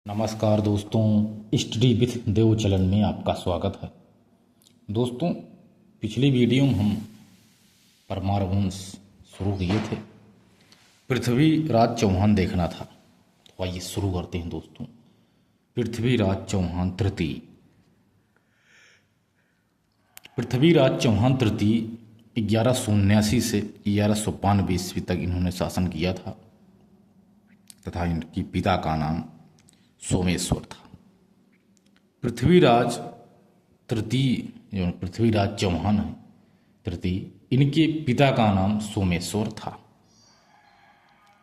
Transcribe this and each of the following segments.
नमस्कार दोस्तों, study with देव चलन में आपका स्वागत है। दोस्तों, पिछली वीडियो में हम परमार वंश शुरू किए थे, पृथ्वीराज चौहान देखना था। तो आइए शुरू करते हैं दोस्तों। पृथ्वीराज चौहान तृतीय। पृथ्वीराज चौहान तृतीय 1179 से 1192 ईस्वी तक इन्होंने शासन किया था तथा इनकी पिता का नाम सोमेश्वर था। पृथ्वीराज तृतीय जो पृथ्वीराज चौहान है तृतीय, इनके पिता का नाम सोमेश्वर था।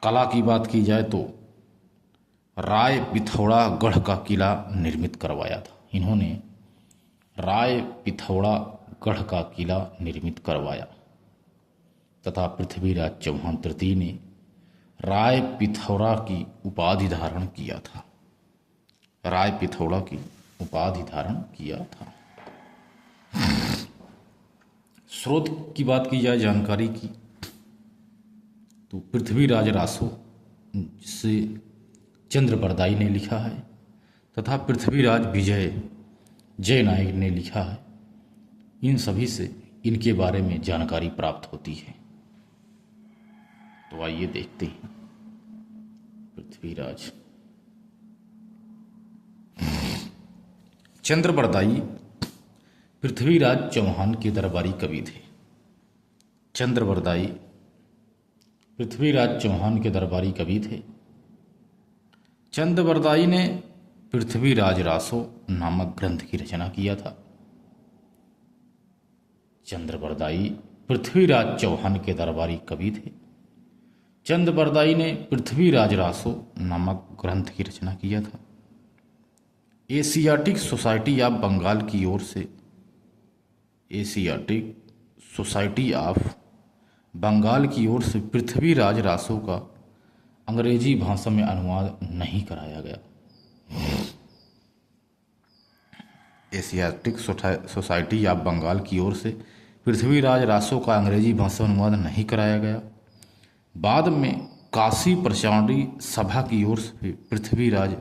कला की बात की जाए तो राय पिथौड़ा गढ़ का किला निर्मित करवाया था। इन्होंने राय पिथौड़ा गढ़ का किला निर्मित करवाया तथा पृथ्वीराज चौहान तृतीय ने राय पिथौरा की उपाधि धारण किया था। राय पिथौड़ा की उपाधि धारण किया था। स्रोत की बात की जाए जानकारी की तो पृथ्वीराज रासो जिसे चंद्रबरदाई ने लिखा है तथा पृथ्वीराज विजय जय नायक ने लिखा है। इन सभी से इनके बारे में जानकारी प्राप्त होती है। तो आइए देखते हैं। पृथ्वीराज चंद्रबरदाई पृथ्वीराज चौहान के दरबारी कवि थे। चंद्रबरदाई पृथ्वीराज चौहान के दरबारी कवि थे। चंद्रबरदाई ने पृथ्वीराज रासो नामक ग्रंथ की रचना किया था। चंद्रबरदाई पृथ्वीराज चौहान के दरबारी कवि थे। चंद्रबरदाई ने पृथ्वीराज रासो नामक ग्रंथ की रचना किया था। एशियाटिक सोसाइटी ऑफ बंगाल की ओर से एशियाटिक सोसाइटी ऑफ बंगाल की ओर से पृथ्वीराज रासो का अंग्रेजी भाषा में अनुवाद नहीं कराया गया। एशियाटिक सोसाइटी ऑफ बंगाल की ओर से पृथ्वीराज रासो का अंग्रेजी भाषा में अनुवाद नहीं कराया गया। बाद में काशी प्रचारणी सभा की ओर से पृथ्वीराज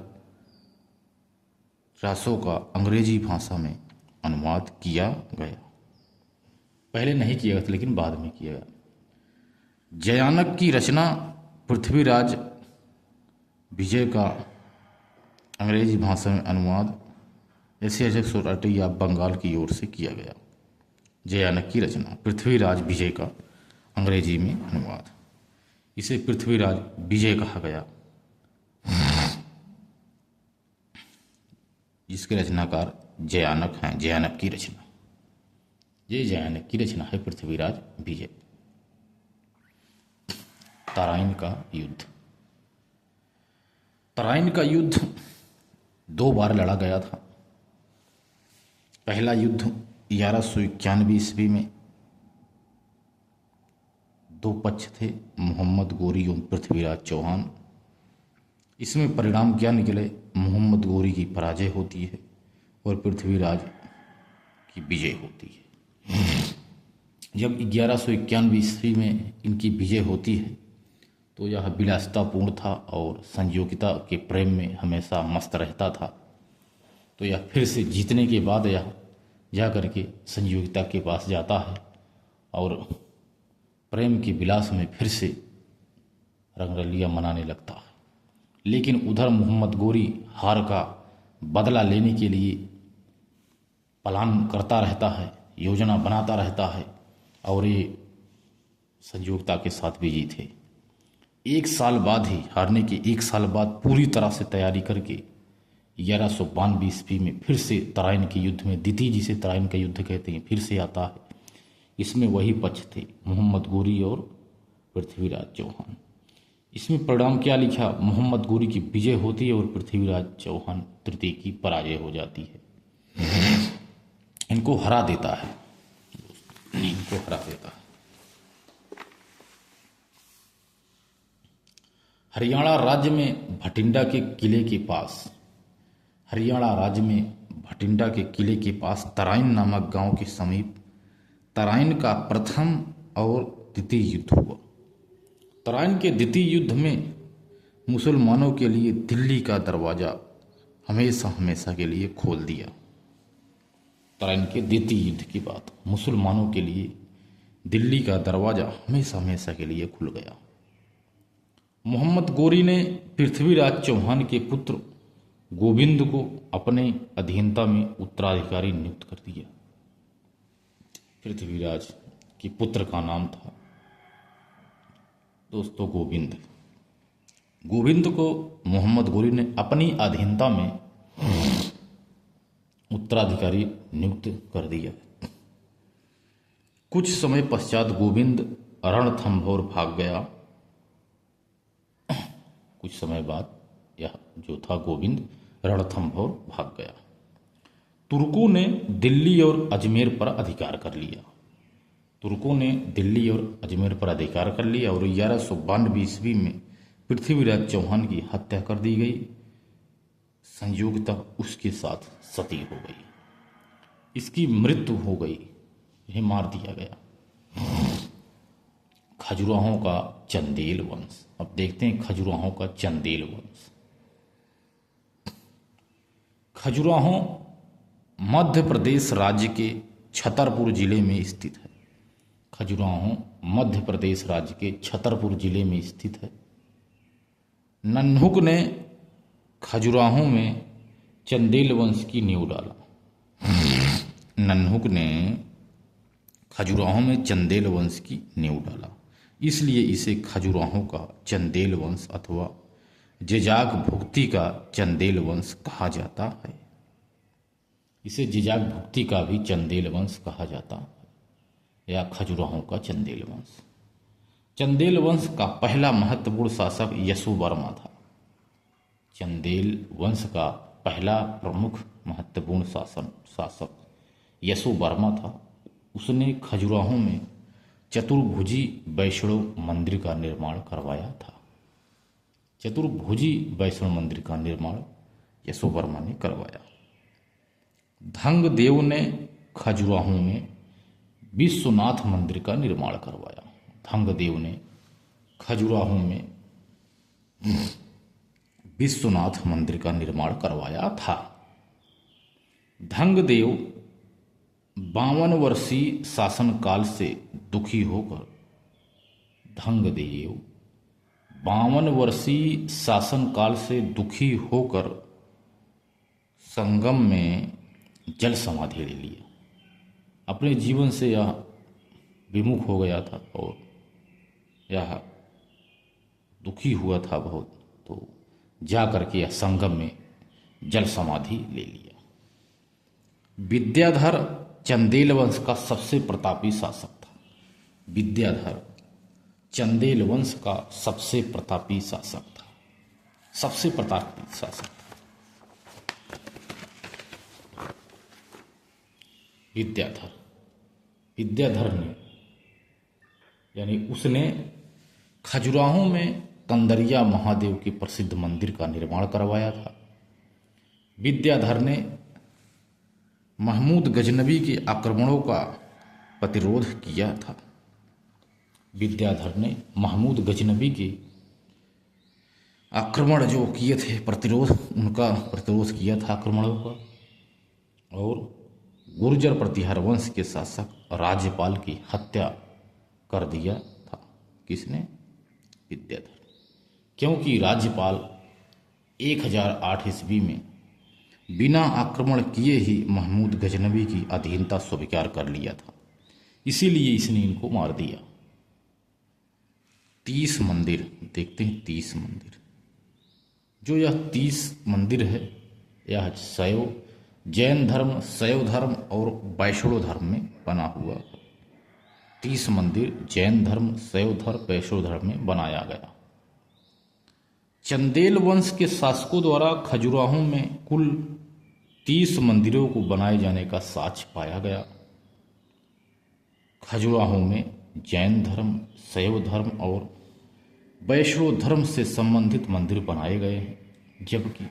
रासो का अंग्रेजी भाषा में अनुवाद किया गया। पहले नहीं किया गया था लेकिन बाद में किया गया। जयानक की रचना पृथ्वीराज विजय का अंग्रेजी भाषा में अनुवाद एशियाटिक सोसाइटी ऑफ बंगाल की ओर से किया गया। जयानक की रचना पृथ्वीराज विजय का अंग्रेजी में अनुवाद, इसे पृथ्वीराज विजय कहा गया। जिसके रचनाकार जयानक हैं। जयानक की रचना ये जयानक की रचना है पृथ्वीराज विजय। तराइन का युद्ध। तराइन का युद्ध 2 बार लड़ा गया था। पहला युद्ध 1191 ईस्वी में। 2 पक्ष थे, मोहम्मद गोरी और पृथ्वीराज चौहान। इसमें परिणाम क्या निकले? मोहम्मद गोरी की पराजय होती है और पृथ्वीराज की विजय होती है। जब 1191 ईस्वी में इनकी विजय होती है तो यह विलासितापूर्ण था और संयोगिता के प्रेम में हमेशा मस्त रहता था। तो यह फिर से जीतने के बाद यह जा करके संयोगिता के पास जाता है और प्रेम के विलास में फिर से रंगरलिया मनाने लगता है। लेकिन उधर मोहम्मद गोरी हार का बदला लेने के लिए प्लान करता रहता है, योजना बनाता रहता है और ये संयोगिता के साथ बिजी थे। 1 साल बाद ही, हारने के 1 साल बाद पूरी तरह से तैयारी करके 1192 ईस्वी में फिर से तराइन के युद्ध में, द्वितीय जिसे तराइन का युद्ध कहते हैं, फिर से आता है। इसमें वही पक्ष थे, मोहम्मद गोरी और पृथ्वीराज चौहान। इसमें परिणाम क्या लिखा? मोहम्मद गोरी की विजय होती है और पृथ्वीराज चौहान तृतीय की पराजय हो जाती है। इनको हरा देता है। हरियाणा राज्य में भटिंडा के किले के पास, हरियाणा राज्य में भटिंडा के किले के पास तराइन नामक गांव के समीप तराइन का प्रथम और द्वितीय युद्ध हुआ। तराइन के द्वितीय युद्ध में मुसलमानों के लिए दिल्ली का दरवाज़ा हमेशा हमेशा के लिए खोल दिया। तराइन के द्वितीय युद्ध की बात, मुसलमानों के लिए दिल्ली का दरवाजा हमेशा हमेशा के लिए खुल गया। मोहम्मद गोरी ने पृथ्वीराज चौहान के पुत्र गोविंद को अपने अधीनता में उत्तराधिकारी नियुक्त कर दिया। पृथ्वीराज के पुत्र का नाम था दोस्तों गोविंद। गोविंद को मोहम्मद गोरी ने अपनी अधीनता में उत्तराधिकारी नियुक्त कर दिया। कुछ समय पश्चात गोविंद रणथंभौर भाग गया। कुछ समय बाद यह जो था गोविंद रणथंभौर भाग गया। तुर्कों ने दिल्ली और अजमेर पर अधिकार कर लिया। तुर्कों ने दिल्ली और अजमेर पर अधिकार कर लिया और 1192 ईस्वी में पृथ्वीराज चौहान की हत्या कर दी गई। संयोगतः उसके साथ सती हो गई, इसकी मृत्यु हो गई, यह मार दिया गया। खजुराहों का चंदेल वंश। अब देखते हैं खजुराहों का चंदेल वंश। खजुराहो मध्य प्रदेश राज्य के छतरपुर जिले में स्थित है। खजुराहो मध्य प्रदेश राज्य के छतरपुर जिले में स्थित है। नन्हुक ने खजुराहो में चंदेल वंश की नींव डाला। नन्हुक ने खजुराहो में चंदेल वंश की नींव डाला, इसलिए इसे खजुराहो का चंदेल वंश अथवा जिजाग भुक्ति का चंदेल वंश कहा जाता है। इसे जिजाग भुक्ति का भी चंदेल वंश कहा जाता है या खजुराहो का चंदेल वंश। चंदेल वंश का पहला महत्वपूर्ण शासक यशोवर्मा था। चंदेल वंश का पहला प्रमुख महत्वपूर्ण शासक यशोवर्मा था। उसने खजुराहो में चतुर्भुजी वैष्णव मंदिर का निर्माण करवाया था। चतुर्भुजी वैष्णव मंदिर का निर्माण यशोवर्मा ने करवाया। धंगदेव ने खजुराहो में विश्वनाथ मंदिर का निर्माण करवाया। धंगदेव ने खजुराहो में विश्वनाथ मंदिर का निर्माण करवाया था। धंगदेव 52 वर्षीय शासनकाल से दुखी होकर 52 वर्षीय शासनकाल से दुखी होकर संगम में जल समाधि ले लिया। अपने जीवन से यह विमुख हो गया था और यह दुखी हुआ था बहुत, तो जा करके यह संगम में जल समाधि ले लिया। विद्याधर चंदेल वंश का सबसे प्रतापी शासक था। विद्याधर चंदेल वंश का सबसे प्रतापी शासक था। सबसे प्रतापी शासक था विद्याधर। विद्याधर ने यानी उसने खजुराहो में कंदरिया महादेव के प्रसिद्ध मंदिर का निर्माण करवाया था। विद्याधर ने महमूद गजनबी के आक्रमणों का प्रतिरोध किया था। विद्याधर ने महमूद गजनबी के आक्रमण जो किए थे, उनका प्रतिरोध किया था आक्रमणों का। और गुर्जर प्रतिहार वंश के शासक राज्यपाल की हत्या कर दिया था। किसने? विद्याधर। क्योंकि राज्यपाल 1008 ईस्वी में बिना आक्रमण किए ही महमूद गजनबी की अधीनता स्वीकार कर लिया था, इसीलिए इसने इनको मार दिया। 30 मंदिर देखते हैं। 30 मंदिर, जो यह 30 मंदिर है यह शैव, जैन धर्म, शैव धर्म और वैष्णव धर्म में बना हुआ है। 30 मंदिर जैन धर्म, शैव धर्म, वैष्णव धर्म में बनाया गया। चंदेल वंश के शासकों द्वारा खजुराहो में कुल 30 मंदिरों को बनाए जाने का साक्ष्य पाया गया। खजुराहो में जैन धर्म, शैव धर्म और वैष्णव धर्म से संबंधित मंदिर बनाए गए हैं, जबकि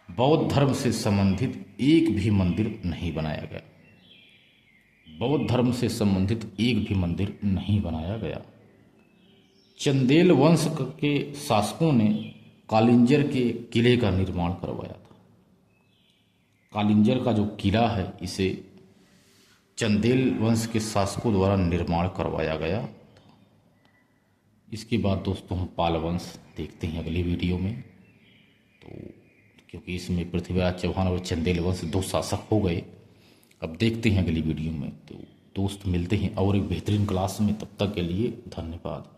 बौद्ध धर्म से संबंधित एक भी मंदिर नहीं बनाया गया। बौद्ध धर्म से संबंधित एक भी मंदिर नहीं बनाया गया। चंदेल वंश के शासकों ने कालिंजर के किले का निर्माण करवाया था। कालिंजर का जो किला है इसे चंदेल वंश के शासकों द्वारा निर्माण करवाया गया। इसके बाद दोस्तों हम पाल वंश देखते हैं अगली वीडियो में। तो क्योंकि इसमें पृथ्वीराज चौहान और चंदेल वंश दो शासक हो गए, अब देखते हैं अगली वीडियो में। तो दोस्त मिलते हैं और एक बेहतरीन क्लास में, तब तक के लिए धन्यवाद।